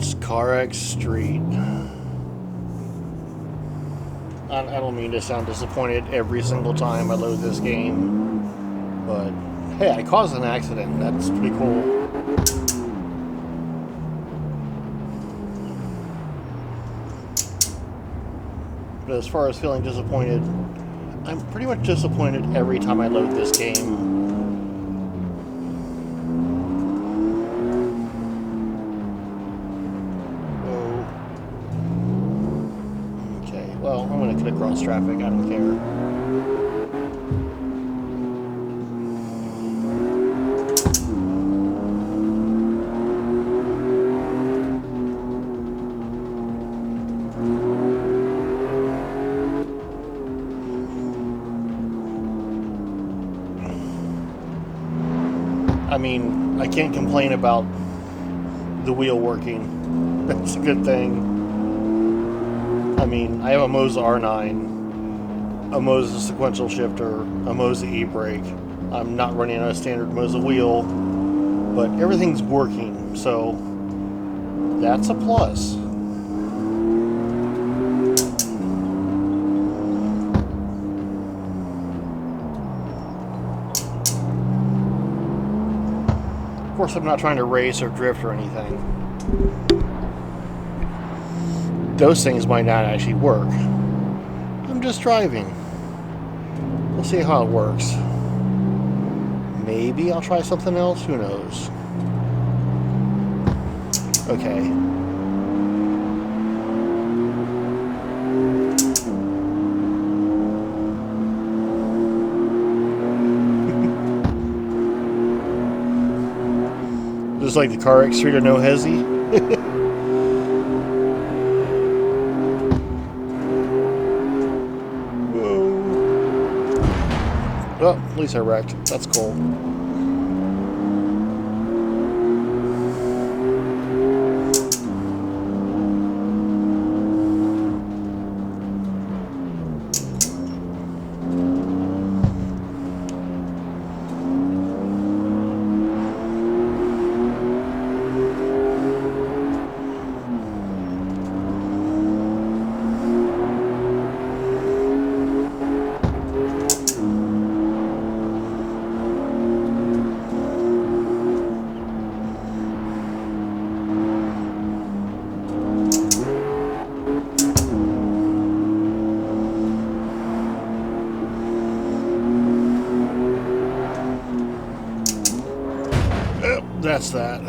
It's CarX Street. I don't mean to sound disappointed every single time I load this game, but hey, I caused an accident. That's pretty cool. But as far as feeling disappointed, I'm pretty much disappointed every time I load this game. Well, I'm going to cut across traffic. I don't care. I mean, I can't complain about the wheel working. That's a good thing. I mean, I have a Moza R9, a Moza sequential shifter, a Moza e-brake. I'm not running on a standard Moza wheel, but everything's working, so that's a plus. Of course, I'm not trying to race or drift or anything. Those things might not actually work. I'm just driving. We'll see how it works. Maybe I'll try something else, who knows. Okay. Just like the CarX Street of no hezzy. Oh, at least I wrecked. That's cool. That's that.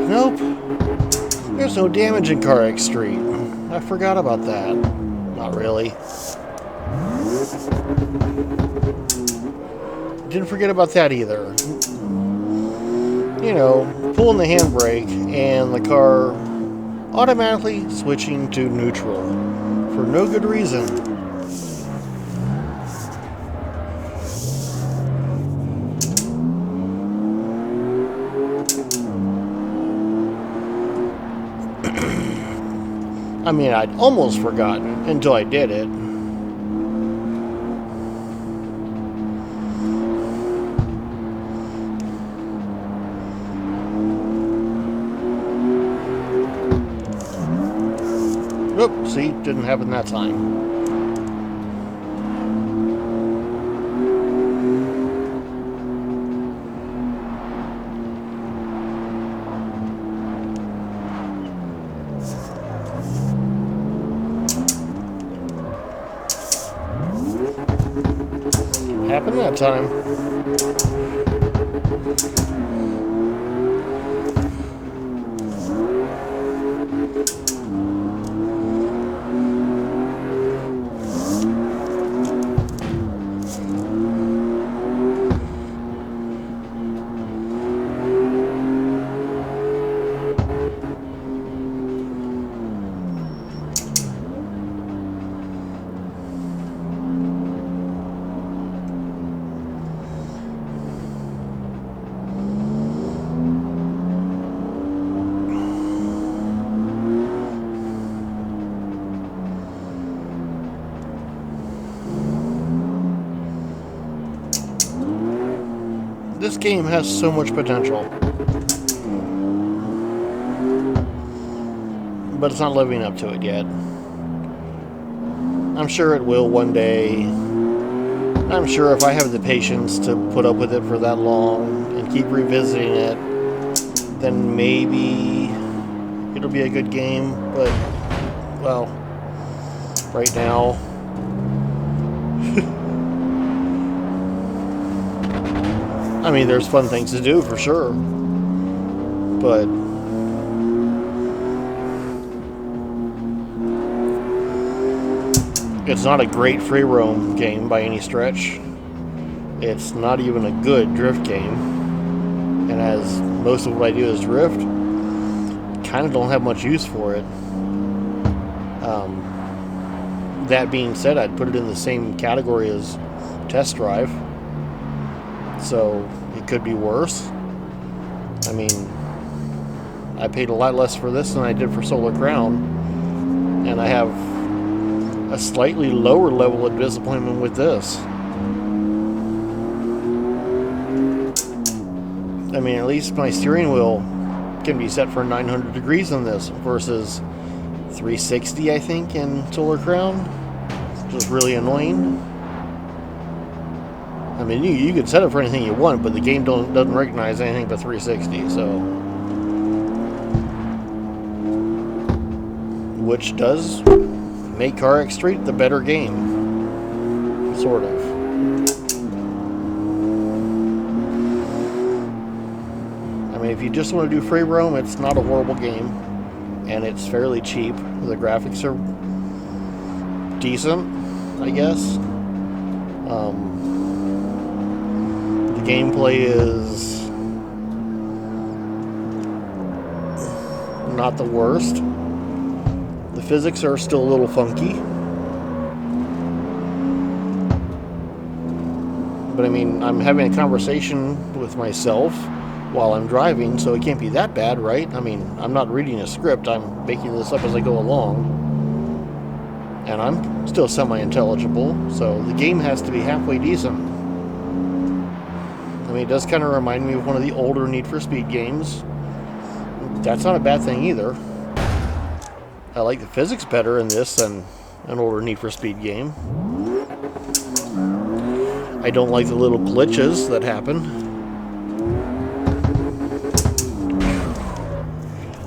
Nope. There's no damage in CarX Street. I forgot about that. Not really. Didn't forget about that either. You know, pulling the handbrake and the car automatically switching to neutral for no good reason. I mean, I'd almost forgotten until I did it. Oop, see, didn't happen that time. Happened that time. This game has so much potential. but it's not living up to it yet. I'm sure it will one day. I'm sure if I have the patience to put up with it for that long and keep revisiting it, then maybe it'll be a good game. But, well, right now, I mean, there's fun things to do for sure, but it's not a great free roam game by any stretch. It's not even a good drift game. And as most of what I do is drift, kind of don't have much use for it. That being said, I'd put it in the same category as test drive. So it could be worse. I mean, I paid a lot less for this than I did for Solar Crown. And I have a slightly lower level of disappointment with this. I mean, at least my steering wheel can be set for 900 degrees on this versus 360, I think, in Solar Crown, which is really annoying. I mean, you could set it for anything you want, but the game doesn't recognize anything but 360, so... Which does make CarX Street the better game. Sort of. I mean, if you just want to do free roam, it's not a horrible game. And it's fairly cheap. The graphics are decent, I guess. The gameplay is not the worst. The physics are still a little funky. But I mean, I'm having a conversation with myself while I'm driving, so it can't be that bad, right? I mean, I'm not reading a script, I'm making this up as I go along. And I'm still semi-intelligible, so the game has to be halfway decent. I mean, it does kind of remind me of one of the older Need for Speed games. That's not a bad thing either. I like the physics better in this than an older Need for Speed game. I don't like the little glitches that happen.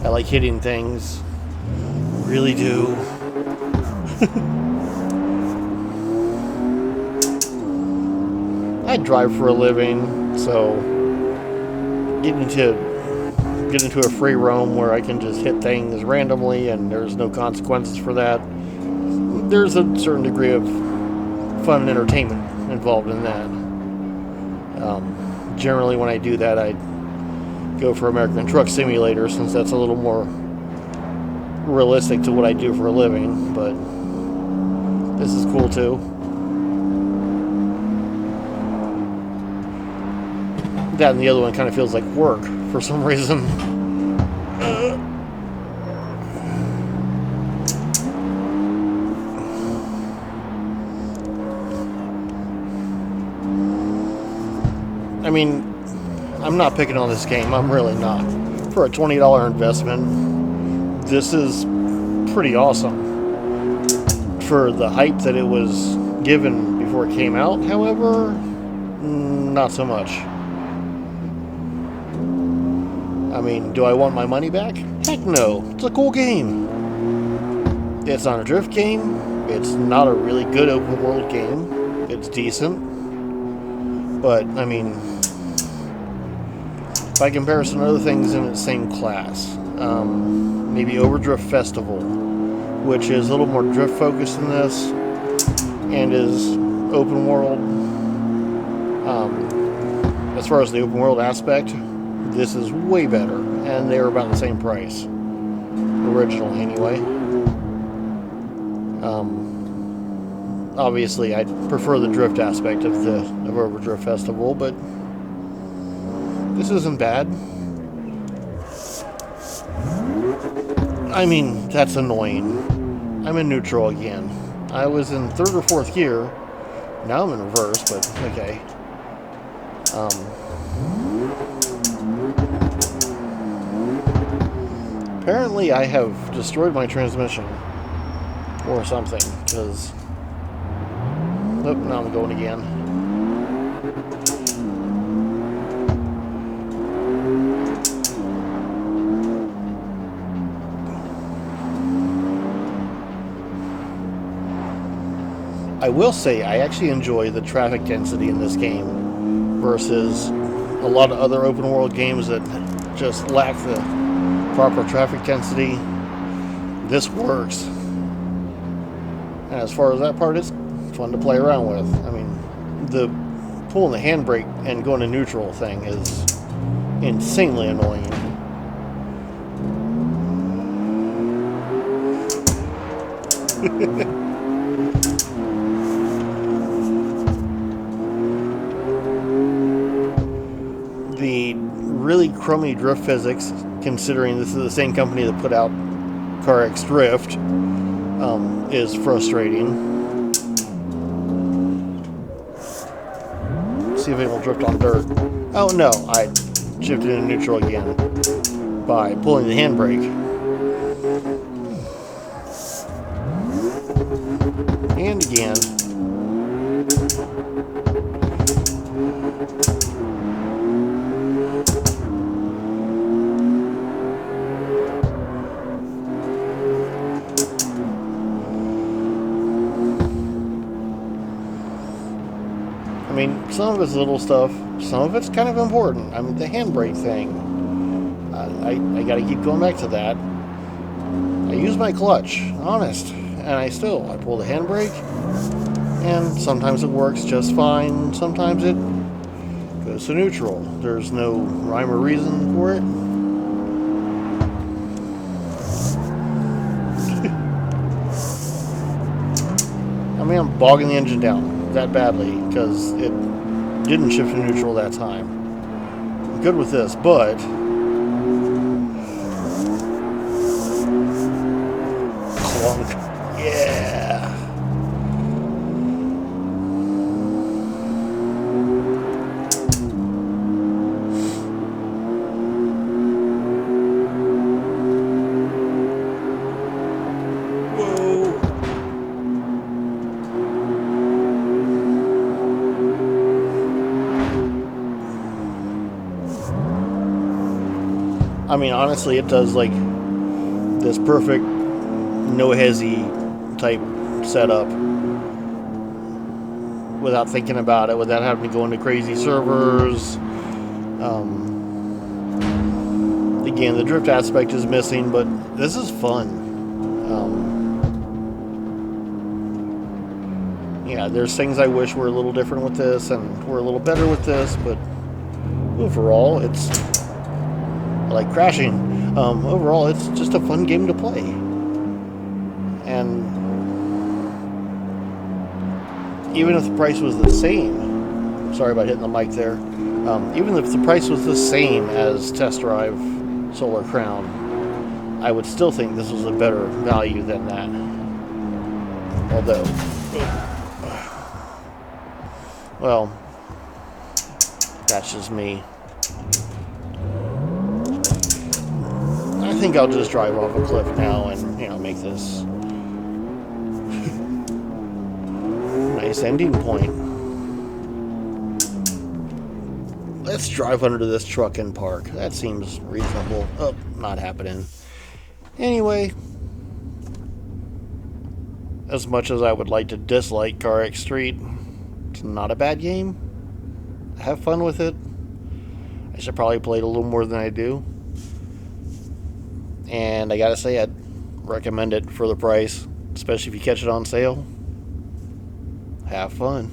I like hitting things. Really do. I drive for a living, so getting into a free roam where I can just hit things randomly and there's no consequences for that. There's a certain degree of fun and entertainment involved in that. Generally when I do that, I go for American Truck Simulator since that's a little more realistic to what I do for a living, but this is cool too. That and the other one kind of feels like work for some reason. I mean, I'm not picking on this game. I'm really not. For a $20 investment, this is pretty awesome. For the hype that it was given before it came out, however, not so much. I mean, do I want my money back? Heck no. It's a cool game. It's not a drift game. It's not a really good open world game. It's decent. But, I mean, by comparison to other things in its same class, maybe Overdrift Festival, which is a little more drift focused than this, and is open world. As far as the open world aspect, this is way better, and they're about the same price, originally anyway. Obviously, I prefer the drift aspect of Overdrift Festival, but this isn't bad. I mean, that's annoying. I'm in neutral again. I was in third or fourth gear. Now I'm in reverse, but okay. Apparently I have destroyed my transmission. Or something, because... Oh, now I'm going again. I will say, I actually enjoy the traffic density in this game versus a lot of other open world games that just lack the proper traffic density. This works. And as far as that part, it's fun to play around with. I mean, the pulling the handbrake and going to neutral thing is insanely annoying. The really crummy drift physics, considering this is the same company that put out CarX Drift, is frustrating. See if it will drift on dirt. Oh no, I shifted into neutral again by pulling the handbrake. And again. I mean, some of it's little stuff, some of it's kind of important. I mean, the handbrake thing, I gotta keep going back to that. I use my clutch, honest, and I pull the handbrake, and sometimes it works just fine, sometimes it goes to neutral. There's no rhyme or reason for it. I mean, I'm bogging the engine down that badly because it didn't shift to neutral that time. I'm good with this, but clunk. Yeah. I mean, honestly, it does like this perfect no hezzy type setup without thinking about it, without having to go into crazy servers. Again, the drift aspect is missing, but this is fun. Yeah, there's things I wish were a little different with this and were a little better with this, but overall, it's... I like crashing. Overall, it's just a fun game to play. And even if the price was the same, sorry about hitting the mic there, even if the price was the same as Test Drive Solar Crown, I would still think this was a better value than that. Although, well, that's just me. I think I'll just drive off a cliff now and, make this nice ending point. Let's drive under this truck and park. That seems reasonable. Oh, not happening. Anyway, as much as I would like to dislike CarX Street, it's not a bad game. Have fun with it. I should probably play it a little more than I do. And I gotta say, I'd recommend it for the price, especially if you catch it on sale. Have fun.